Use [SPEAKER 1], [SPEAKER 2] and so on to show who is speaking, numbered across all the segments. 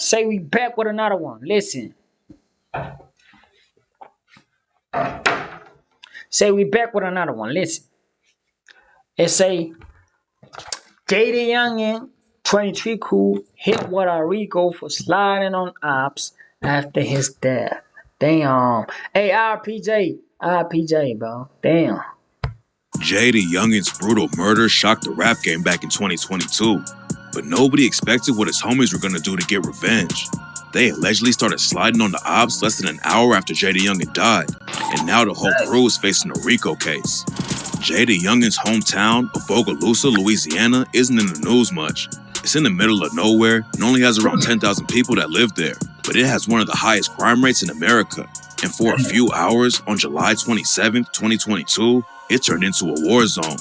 [SPEAKER 1] Say we back with another one. Listen. Say we back with another one. Listen. It say Jaydayoungan, 23 cool, hit with a Rico for sliding on opps after his death. Damn. Hey, RPJ, bro. Damn.
[SPEAKER 2] Jaydayoungan's brutal murder shocked the rap game back in 2022, but nobody expected what his homies were gonna do to get revenge. They allegedly started sliding on the ops less than an hour after Jaydayoungan died, and now the whole crew is facing a Rico case. Jaydayoungan's hometown of Bogalusa, Louisiana isn't in the news much. It's in the middle of nowhere and only has around 10,000 people that live there, but it has one of the highest crime rates in America. And for a few hours on July 27th, 2022, it turned into a war zone.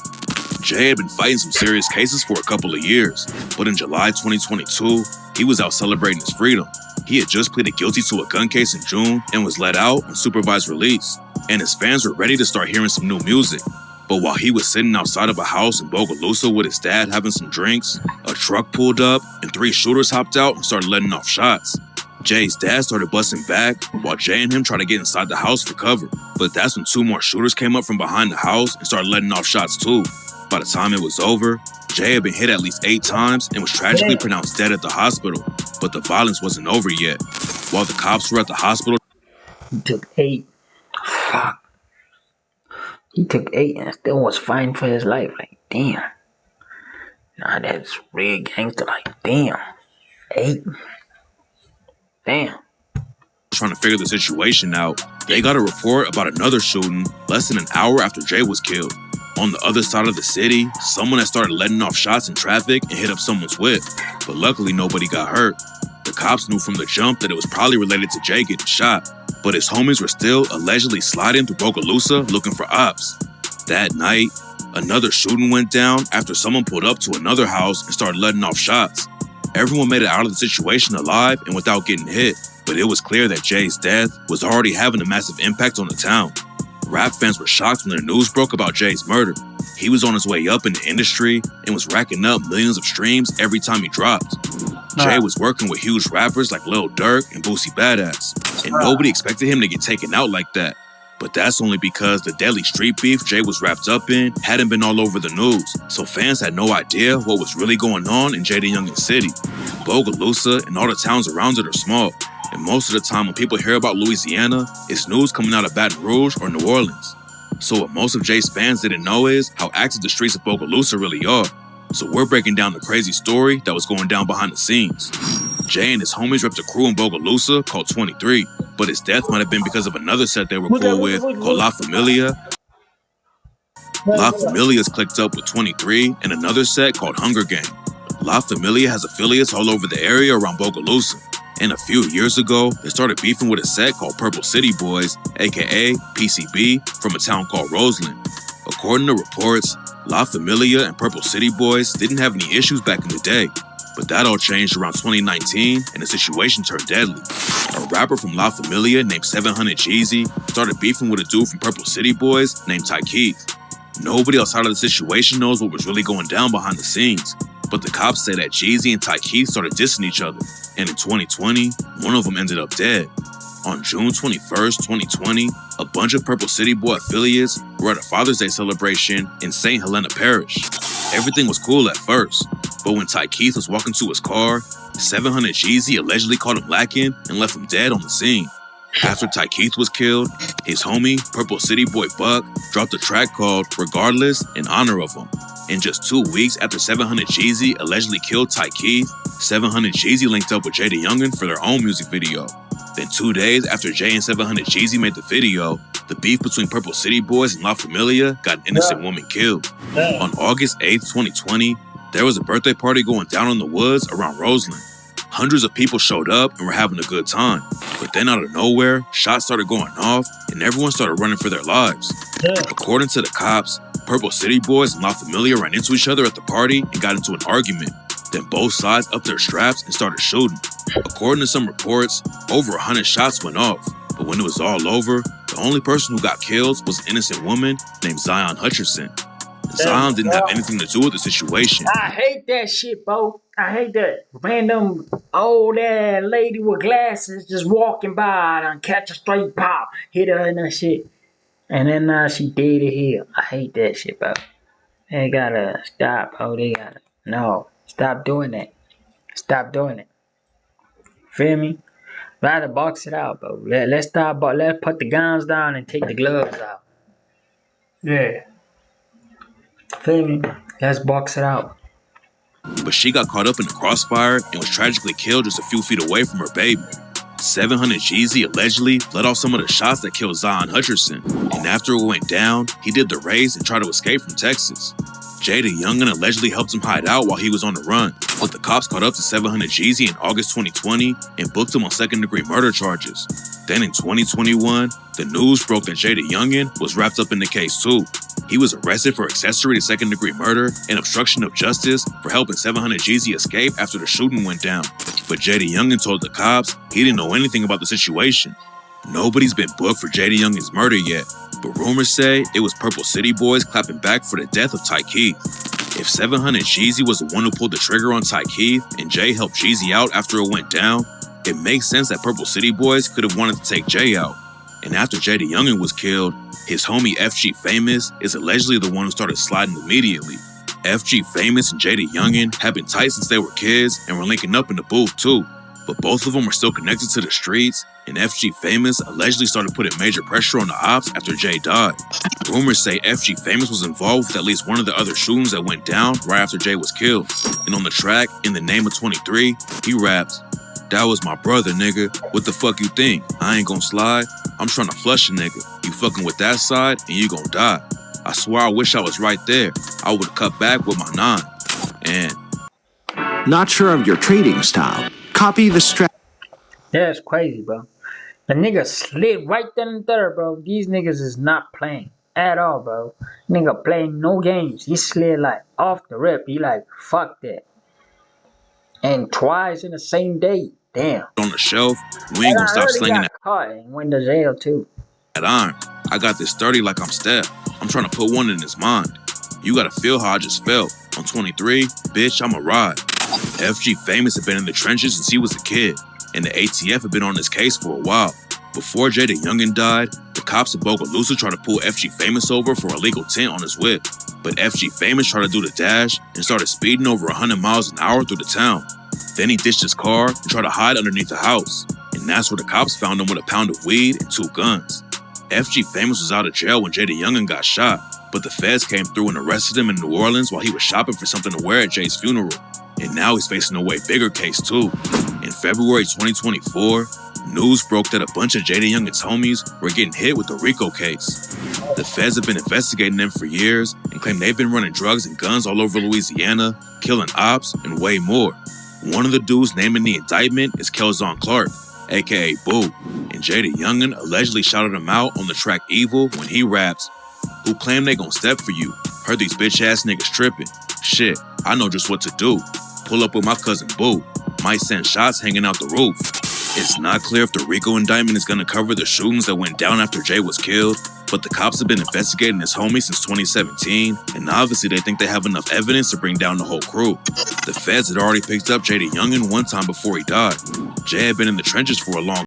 [SPEAKER 2] Jay had been fighting some serious cases for a couple of years, but in July 2022, he was out celebrating his freedom. He had just pleaded guilty to a gun case in June and was let out on supervised release, and his fans were ready to start hearing some new music. But while he was sitting outside of a house in Bogalusa with his dad having some drinks, a truck pulled up and 3 shooters hopped out and started letting off shots. Jay's dad started busting back while Jay and him tried to get inside the house for cover. But that's when 2 more shooters came up from behind the house and started letting off shots too. By the time it was over, Jay had been hit at least 8 times and was tragically pronounced dead at the hospital. But the violence wasn't over yet. While the cops were at the hospital,
[SPEAKER 1] He took 8. Fuck. He took 8 and still was fighting for his life. Like, damn. Nah, that's real gangster. Like, damn. 8. Damn.
[SPEAKER 2] trying to figure the situation out, they got a report about another shooting less than an hour after Jay was killed. On the other side of the city, someone had started letting off shots in traffic and hit up someone's whip, but luckily nobody got hurt. The cops knew from the jump that it was probably related to Jay getting shot, but his homies were still allegedly sliding through Bogalusa looking for ops. That night, another shooting went down after someone pulled up to another house and started letting off shots. Everyone made it out of the situation alive and without getting hit, but it was clear that Jay's death was already having a massive impact on the town. Rap fans were shocked when the news broke about Jay's murder. He was on his way up in the industry and was racking up millions of streams every time he dropped. Jay was working with huge rappers like Lil Durk and Boosie Badass, and nobody expected him to get taken out like that. But that's only because the deadly street beef Jay was wrapped up in hadn't been all over the news, so fans had no idea what was really going on in Jaydayoungan City. Bogalusa and all the towns around it are small, and most of the time when people hear about Louisiana, it's news coming out of Baton Rouge or New Orleans. So what most of Jay's fans didn't know is how active the streets of Bogalusa really are. So we're breaking down the crazy story that was going down behind the scenes. Jay and his homies repped a crew in Bogalusa called 23, but his death might have been because of another set they were cool with called La Familia. La Familia's clicked up with 23 and another set called Hunger Gang. La Familia has affiliates all over the area around Bogalusa. And a few years ago, they started beefing with a set called Purple City Boys, aka PCB, from a town called Roseland. According to reports, La Familia and Purple City Boys didn't have any issues back in the day, but that all changed around 2019 and the situation turned deadly. A rapper from La Familia named 700 Jeezy started beefing with a dude from Purple City Boys named Ty Keith. Nobody outside of the situation knows what was really going down behind the scenes, but the cops say that Jeezy and Ty Keith started dissing each other, and in 2020, one of them ended up dead. On June 21st, 2020, a bunch of Purple City Boy affiliates were at a Father's Day celebration in St. Helena Parish. Everything was cool at first, but when Ty Keith was walking to his car, 700 Jeezy allegedly caught him lacking and left him dead on the scene. After Ty Keith was killed, his homie, Purple City Boy Buck, dropped a track called Regardless in honor of him. And just 2 weeks after 700 Jeezy allegedly killed Ty Keith, 700 Jeezy linked up with Jaydayoungan for their own music video. Then 2 days after Jay and 700 Jeezy made the video, the beef between Purple City Boys and La Familia got an innocent woman killed. On August 8th, 2020, there was a birthday party going down in the woods around Roseland. Hundreds of people showed up and were having a good time. But then out of nowhere, shots started going off and everyone started running for their lives. According to the cops, Purple City Boys and La Familia ran into each other at the party and got into an argument. Then both sides upped their straps and started shooting. According to some reports, over 100 shots went off. But when it was all over, the only person who got killed was an innocent woman named Zion Hutcherson. Zion didn't have anything to do with the situation.
[SPEAKER 1] I hate that shit, bro. I hate that random old ass lady with glasses just walking by and catch a straight pop, hit her and that shit, and then she dead to hell. I hate that shit, bro. They gotta stop, bro. They gotta stop doing that. Stop doing it. Feel me? Rather box it out, bro. Let's stop. Let's put the guns down and take the gloves out. Yeah. Feel me? Let's box it out.
[SPEAKER 2] But she got caught up in the crossfire and was tragically killed just a few feet away from her baby. 700 Jeezy allegedly let off some of the shots that killed Zion Hutcherson, and after it went down, he did the race and tried to escape from Texas. Jaydayoungan allegedly helped him hide out while he was on the run, but the cops caught up to 700 Jeezy in August 2020 and booked him on second-degree murder charges. Then in 2021, the news broke that Jaydayoungan was wrapped up in the case too. He was arrested for accessory to second-degree murder and obstruction of justice for helping 700 Jeezy escape after the shooting went down. But Jaydayoungan told the cops he didn't know anything about the situation. Nobody's been booked for Jaydayoungan's murder yet, but rumors say it was Purple City boys clapping back for the death of Ty Keith. If 700 Jeezy was the one who pulled the trigger on Ty Keith and Jay helped Jeezy out after it went down, it makes sense that Purple City boys could have wanted to take Jay out. And after Jaydayoungan was killed, his homie FG Famous is allegedly the one who started sliding immediately. FG Famous and Jaydayoungan have been tight since they were kids and were linking up in the booth too. But both of them were still connected to the streets, and FG Famous allegedly started putting major pressure on the ops after Jay died. Rumors say FG Famous was involved with at least one of the other shootings that went down right after Jay was killed. And on the track, In the Name of 23, he raps, "That was my brother, nigga. What the fuck you think? I ain't gon' slide. I'm trying to flush a nigga. You fucking with that side, and you gon' die. I swear I wish I was right there. I would've cut back with my 9. And
[SPEAKER 3] not sure of your trading style? Copy the strat.
[SPEAKER 1] That's crazy, bro. The nigga slid right then and there, bro. These niggas is not playing at all, bro. Nigga playing no games. He slid like off the rip. He like, fuck that. And twice in the same day. Damn.
[SPEAKER 2] on the shelf, we ain't gonna stop slinging that
[SPEAKER 1] caught and went to jail too.
[SPEAKER 2] iron. I got this 30 like I'm Steph. I'm trying to put one in his mind. You gotta feel how I just felt. On 23, bitch, I'm a ride. FG Famous had been in the trenches since he was a kid, and the ATF had been on his case for a while. Before Jaydayoungan died, the cops at Bogalusa tried to pull FG Famous over for illegal tint on his whip, but FG Famous tried to do the dash and started speeding over 100 miles an hour through the town. Then he ditched his car and tried to hide underneath the house, and that's where the cops found him with a pound of weed and 2 guns. FG Famous was out of jail when Jaydayoungan got shot, but the feds came through and arrested him in New Orleans while he was shopping for something to wear at Jay's funeral. And now he's facing a way bigger case too. In February 2024, news broke that a bunch of Jaydayoungan's homies were getting hit with the Rico case. The feds have been investigating them for years and claim they've been running drugs and guns all over Louisiana, killing ops, and way more. One of the dudes named in the indictment is Kelzon Clark, aka Boo, and Jaydayoungan allegedly shouted him out on the track Evil when he raps, "Who claim they gon' step for you? Heard these bitch ass niggas tripping. Shit, I know just what to do. Pull up with my cousin Boo. Might send shots hanging out the roof." It's not clear if the Rico indictment is gonna cover the shootings that went down after Jay was killed, but the cops have been investigating his homie since 2017, and obviously they think they have enough evidence to bring down the whole crew. The feds had already picked up Jaydayoungan one time before he died. Jay had been in the trenches for a long